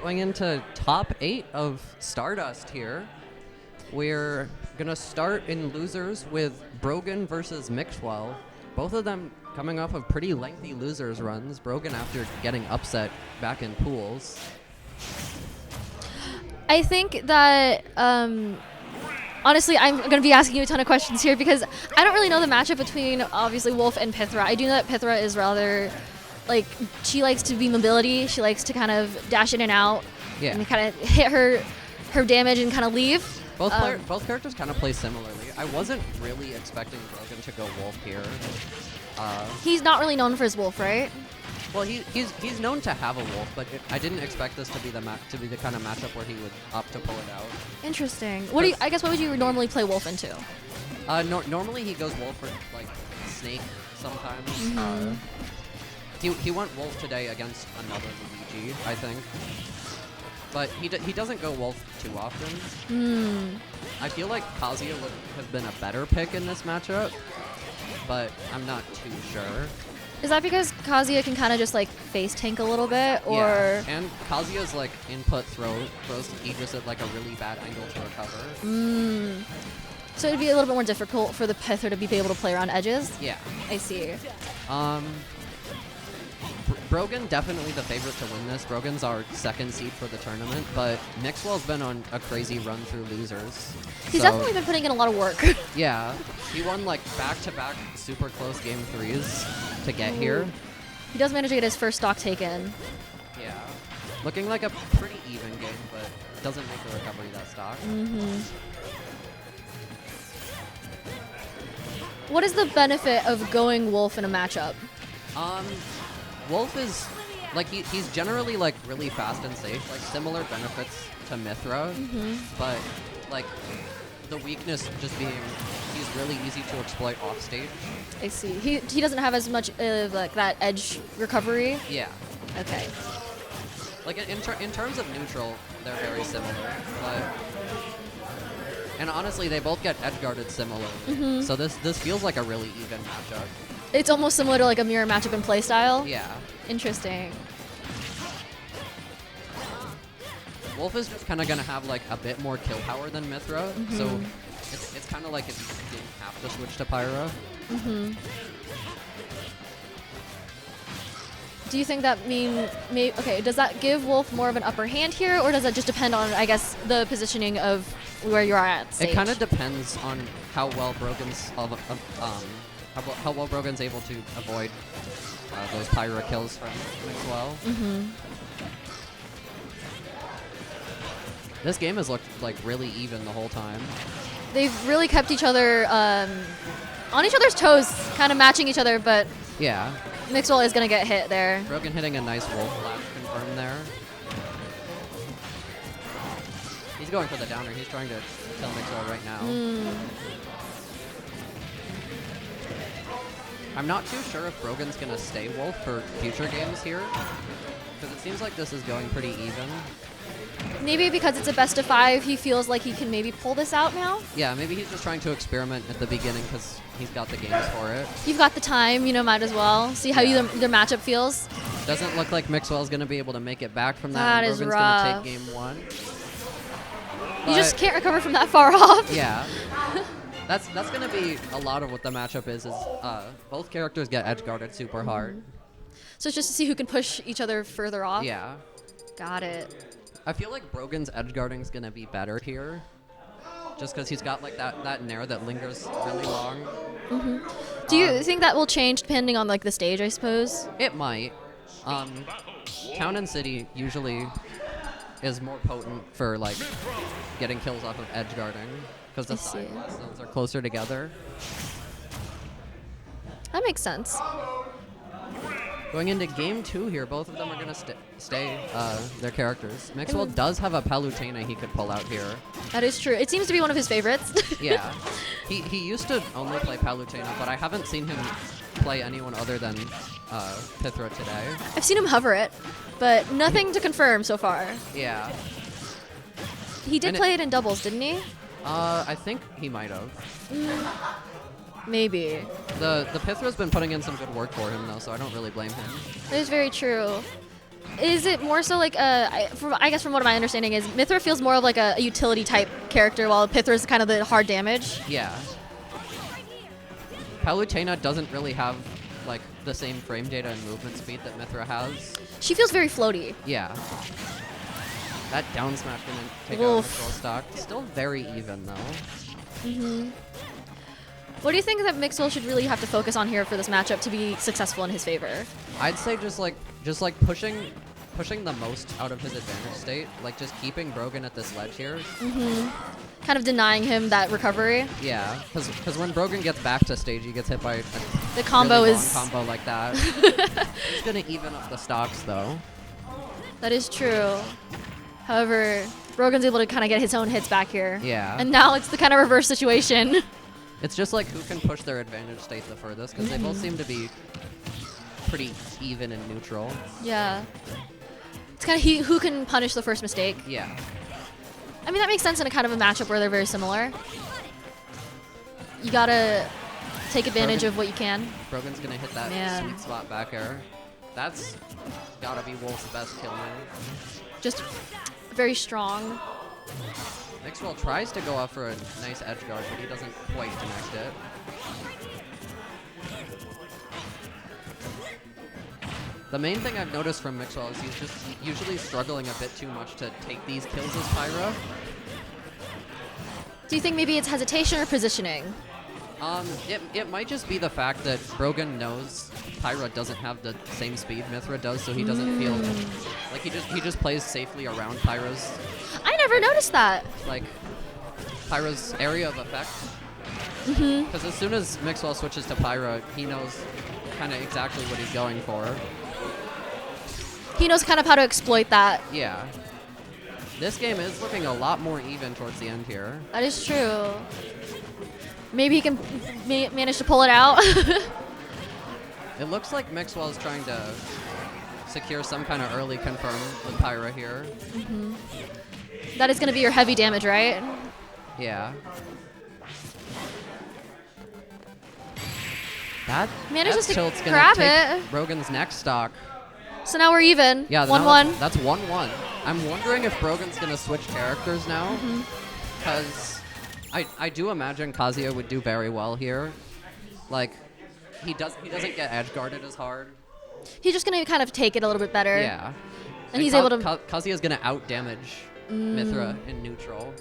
Going into top 8 of Stardust here. We're going to start in losers with Brogan versus Mixwell. Both of them coming off of pretty lengthy losers runs. Brogan after getting upset back in pools. I think that, honestly, I'm going to be asking you a ton of questions here because I don't really know the matchup between, obviously, Wolf and Pythra. I do know that Pythra is rather, like, she likes to be mobility. She likes to kind of dash in and out and kind of hit her damage and kind of leave. Both characters kind of play similarly. I wasn't really expecting Brogan to go Wolf here. He's not really known for his Wolf, right? Well, he's known to have a Wolf, but I didn't expect this to be the kind of matchup where he would opt to pull it out. Interesting. What would you normally play Wolf into? Normally he goes Wolf for like Snake sometimes. He went Wolf today against another Luigi, I think. But he doesn't go Wolf too often. I feel like Kazuya would have been a better pick in this matchup, but I'm not too sure. Is that because Kazuya can kind of just like face tank a little bit, or? Yeah, and Kazuya's like input throws Aegis at like a really bad angle to recover. So it'd be a little bit more difficult for the Pythra to be able to play around edges? Yeah. I see. Brogan definitely the favorite to win this. Brogan's our second seed for the tournament, but Mixwell's been on a crazy run through losers. He's definitely been putting in a lot of work. Yeah, he won like back-to-back super close game 3s to get here. He does manage to get his first stock taken. Yeah, looking like a pretty even game, but doesn't make the recovery that stock. What is the benefit of going Wolf in a matchup? Wolf is like he's generally like really fast and safe, like similar benefits to Mythra, but like the weakness just being he's really easy to exploit off stage. I see. He doesn't have as much of like that edge recovery. Yeah. Okay. Like in terms of neutral, they're very similar, but and honestly they both get edge guarded similarly. So this feels like a really even matchup. It's almost similar to like a mirror matchup in playstyle. Yeah. Interesting. Wolf is just kind of gonna have like a bit more kill power than Mythra, so it's kind of like if you didn't have to switch to Pyra. Do you think that does that give Wolf more of an upper hand here, or does that just depend on, I guess, the positioning of where you are at stage? It kind of depends on how well Brogan's how well Brogan's able to avoid those Pyra kills from Mixwell. This game has looked like really even the whole time. They've really kept each other on each other's toes, kind of matching each other, but yeah, Mixwell is going to get hit there. Brogan hitting a nice Wolf flash confirmed there. He's going for the downer. He's trying to kill Mixwell right now. I'm not too sure if Brogan's going to stay Wolf for future games here, because it seems like this is going pretty even. Maybe because it's a best of 5, he feels like he can maybe pull this out now? Yeah, maybe he's just trying to experiment at the beginning because he's got the games for it. You've got the time, might as well. See how either matchup feels. Doesn't look like Mixwell's going to be able to make it back from that. That and is Brogan's rough. going to take game 1. You just can't recover from that far off. Yeah. That's going to be a lot of what the matchup is both characters get edge guarded super hard. So it's just to see who can push each other further off? Yeah. Got it. I feel like Brogan's edge guarding is going to be better here, just because he's got like that nair that lingers really long. Do you think that will change depending on like the stage, I suppose? It might. Town and City usually is more potent for like getting kills off of edge guarding because the side zones are closer together. That makes sense. Going into game 2 here, both of them are going to stay their characters. Mixwell does have a Palutena he could pull out here. That is true. It seems to be one of his favorites. Yeah. He used to only play Palutena, but I haven't seen him play anyone other than Pythra today. I've seen him hover it, but nothing to confirm so far. Yeah. He did play it in doubles, didn't he? I think he might have. Maybe. The Pythra's been putting in some good work for him, though, so I don't really blame him. That is very true. is it more so like I guess from what my understanding is, Mythra feels more of like a utility type character, while Pythra is kind of the hard damage. Yeah. Palutena doesn't really have like the same frame data and movement speed that Mythra has. She feels very floaty. Yeah. That down smash gonna take out Mixwell stock. Still very even though. What do you think that Mixwell should really have to focus on here for this matchup to be successful in his favor? I'd say just like pushing the most out of his advantage state, like just keeping Brogan at this ledge here. Kind of denying him that recovery. Yeah, because when Brogan gets back to stage, he gets hit by the combo really is long combo like that. He's gonna even up the stocks though. That is true. However, Brogan's able to kind of get his own hits back here. Yeah. And now it's the kind of reverse situation. It's just like who can push their advantage state the furthest, because they both seem to be pretty even and neutral. Yeah. It's kind of who can punish the first mistake. Yeah. I mean, that makes sense in a kind of a matchup where they're very similar. You gotta take advantage of what you can. Brogan's gonna hit that sweet spot back air. That's gotta be Wolf's best kill move. Just very strong. Mixwell tries to go up for a nice edge guard, but he doesn't quite connect it. The main thing I've noticed from Mixwell is he's just usually struggling a bit too much to take these kills as Pyra. Do you think maybe it's hesitation or positioning? It might just be the fact that Brogan knows Pyra doesn't have the same speed Mythra does, so he doesn't feel like he just plays safely around Pyra's. I never noticed that. Like Pyra's area of effect. Because as soon as Mixwell switches to Pyra, he knows kind of exactly what he's going for. He knows kind of how to exploit that. Yeah. This game is looking a lot more even towards the end here. That is true. Maybe he can manage to pull it out. It looks like Mixwell is trying to secure some kind of early confirm with Pyra here. That is going to be your heavy damage, right? Yeah. That manages to tilt's gonna grab take it. Brogan's next stock. So now we're even. Yeah, 1-1. That's 1-1. I'm wondering if Brogan's gonna switch characters now, because I do imagine Kazuya would do very well here. Like, he doesn't get edge guarded as hard. He's just gonna kind of take it a little bit better. Yeah. And he's able to. Kazuya's gonna out damage Mythra in neutral.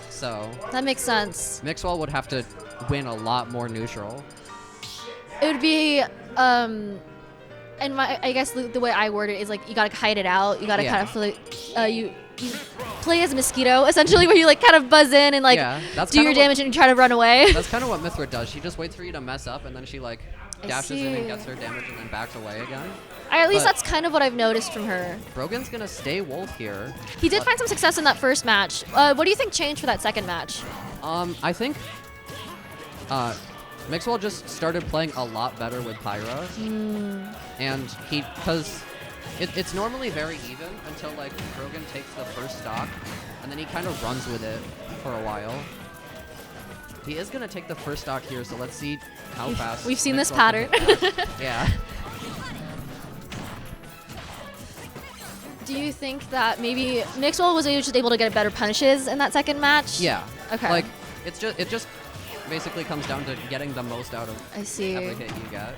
So That makes sense. Mixwell would have to win a lot more neutral. It would be, and I guess the way I word it is like you gotta kite it out. You gotta kind of you play as a mosquito essentially, where you like kind of buzz in and like do your damage and you try to run away. That's kind of what Mythra does. She just waits for you to mess up and then she like dashes in and gets her damage and then backs away again. At least that's kind of what I've noticed from her. Brogan's gonna stay Wolf here. He did find some success in that first match. What do you think changed for that second match? I think Mixwell just started playing a lot better with Pyra, and because it's normally very even until like Brogan takes the first stock, and then he kind of runs with it for a while. He is gonna take the first stock here, so let's see how fast. We've seen Mixwell this pattern. Yeah. Do you think that maybe Mixwell was just able to get better punishes in that second match? Yeah. Okay. Like it just basically comes down to getting the most out of every hit you get.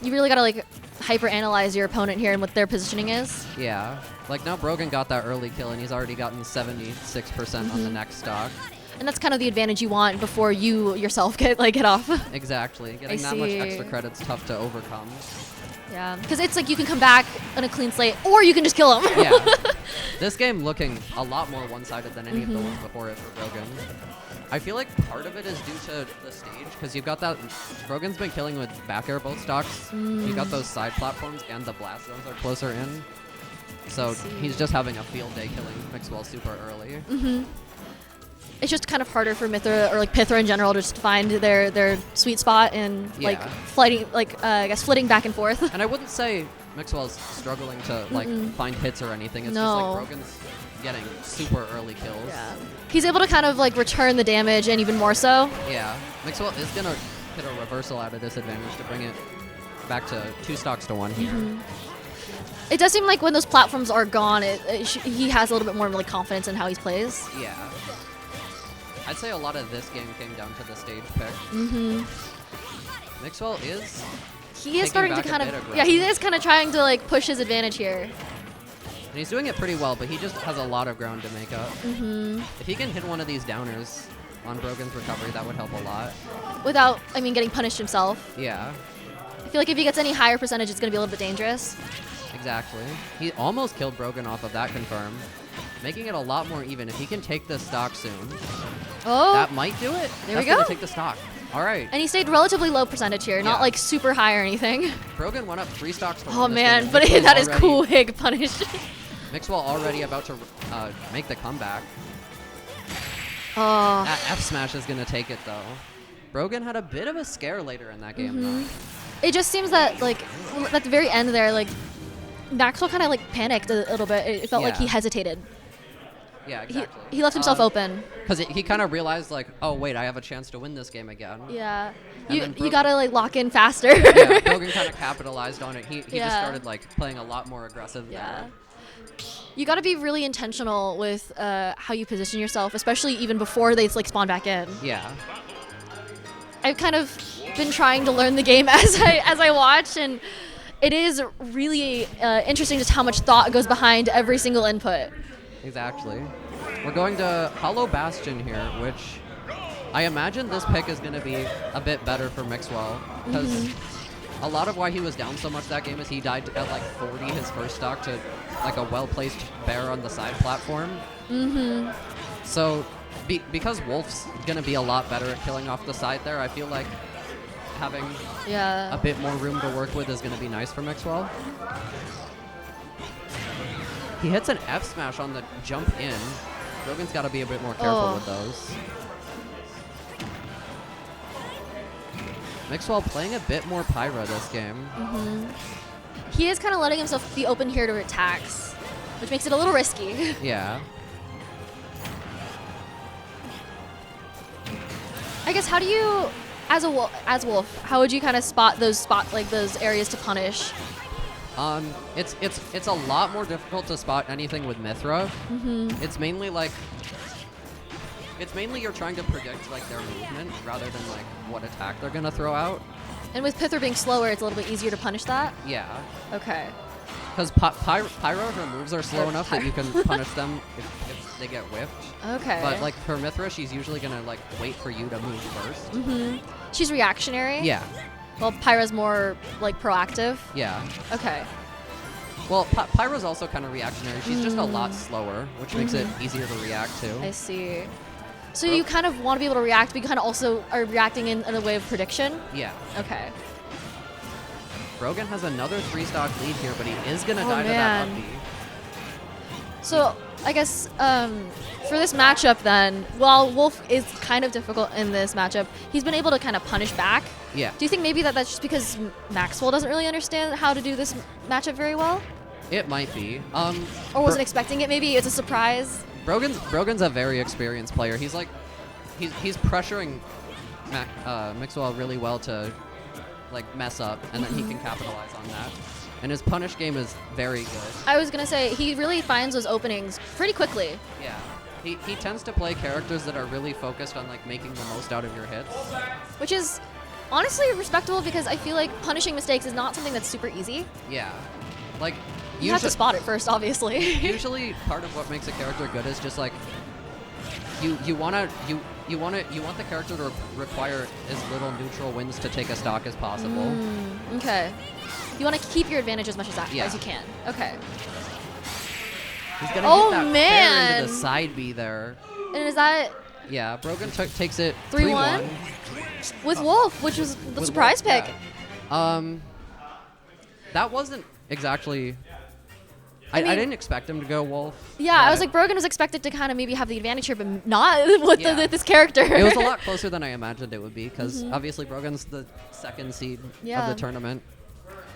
You really gotta like hyper analyze your opponent here and what their positioning is. Yeah. Like now Brogan got that early kill and he's already gotten 76% on the next stock. And that's kind of the advantage you want before you yourself get off. Exactly. Getting that much extra credit's tough to overcome. Yeah, because it's like you can come back on a clean slate, or you can just kill him. Yeah. This game looking a lot more one-sided than any of the ones before it for Brogan. I feel like part of it is due to the stage, because you've got that. Brogan's been killing with back air both stocks. You've got those side platforms, and the blast zones are closer in. So he's just having a field day killing Mixwell super early. It's just kind of harder for Mythra or like Pythra in general to just find their sweet spot and like flighting, I guess flitting back and forth. And I wouldn't say Mixwell's struggling to like find hits or anything. It's just like Brogan's getting super early kills. Yeah. He's able to kind of like return the damage and even more so. Yeah. Mixwell is gonna hit a reversal out of disadvantage to bring it back to 2 stocks to 1 here. it does seem like when those platforms are gone, he has a little bit more like confidence in how he plays. Yeah. I'd say a lot of this game came down to the stage pick. Mixwell is. He is starting to kind of. Yeah, he is kind of trying to like push his advantage here. And he's doing it pretty well, but he just has a lot of ground to make up. If he can hit one of these downers on Brogan's recovery, that would help a lot. Without, I mean, getting punished himself. Yeah. I feel like if he gets any higher percentage, it's going to be a little bit dangerous. Exactly. He almost killed Brogan off of that confirm, making it a lot more even. If he can take the stock soon, that might do it. There we go. Gonna take the stock. All right. And he stayed relatively low percentage here, not like super high or anything. Brogan went up 3 stocks. Oh man, but that is cool hig punish. Mixwell already about to make the comeback. Oh. That F smash is gonna take it though. Brogan had a bit of a scare later in that game though. It just seems that like at the very end there, like Maxwell kind of like panicked a little bit. It felt like he hesitated. Yeah, exactly. He left himself open. Because he kind of realized like, oh wait, I have a chance to win this game again. Yeah. You gotta like lock in faster. Yeah, Brogan kind of capitalized on it. He just started like playing a lot more aggressive there. You gotta be really intentional with how you position yourself, especially even before they like spawn back in. Yeah. I've kind of been trying to learn the game as I watch, and it is really interesting just how much thought goes behind every single input. Exactly. We're going to Hollow Bastion here, which I imagine this pick is going to be a bit better for Mixwell, because a lot of why he was down so much that game is he died at like 40 his first stock to like a well-placed bear on the side platform. So because Wolf's going to be a lot better at killing off the side there, I feel like having a bit more room to work with is going to be nice for Mixwell. He hits an F smash on the jump in. Brogan's got to be a bit more careful with those. Mixwell playing a bit more Pyra this game. He is kind of letting himself be open here to attacks, which makes it a little risky. Yeah. I guess how do you, as Wolf, how would you kind of spot those areas to punish? It's a lot more difficult to spot anything with Mythra. It's mainly you're trying to predict like their movement rather than like what attack they're gonna throw out. And with Pyra being slower, it's a little bit easier to punish that? Yeah. Okay. Because Pyra, her moves are slow enough that you can punish them if they get whiffed. Okay. But like for Mythra, she's usually gonna like wait for you to move first. She's reactionary? Yeah. Well, Pyra's more like proactive? Yeah. Okay. Well, Pyra's also kind of reactionary. She's just a lot slower, which makes it easier to react to. I see. So you kind of want to be able to react, but you kind of also are reacting in a way of prediction? Yeah. Okay. Brogan has another 3-stock lead here, but he is going to die to that up B. So I guess for this matchup then, while Wolf is kind of difficult in this matchup, he's been able to kind of punish back. Yeah. Do you think maybe that's just because Maxwell doesn't really understand how to do this matchup very well? It might be. Or wasn't expecting it maybe? It's a surprise? Brogan's a very experienced player. He's like, he's pressuring Mixwell really well to like mess up, and then he can capitalize on that. And his punish game is very good. I was gonna say he really finds those openings pretty quickly. Yeah, he tends to play characters that are really focused on like making the most out of your hits, which is honestly respectable because I feel like punishing mistakes is not something that's super easy. Yeah, like. You have to spot it first, obviously. Usually, part of what makes a character good is just like you want the character to require as little neutral wins to take a stock as possible. Okay. You want to keep your advantage as much as you can. Okay. He's gonna hit that fair into the side B there. And is that? Yeah, Brogan takes it 3-1 with Wolf, which was the surprise pick. Yeah. That wasn't exactly. I didn't expect him to go Wolf. Yeah, I was like, Brogan was expected to kind of maybe have the advantage here, but not with this character. It was a lot closer than I imagined it would be, because obviously Brogan's the second seed of the tournament.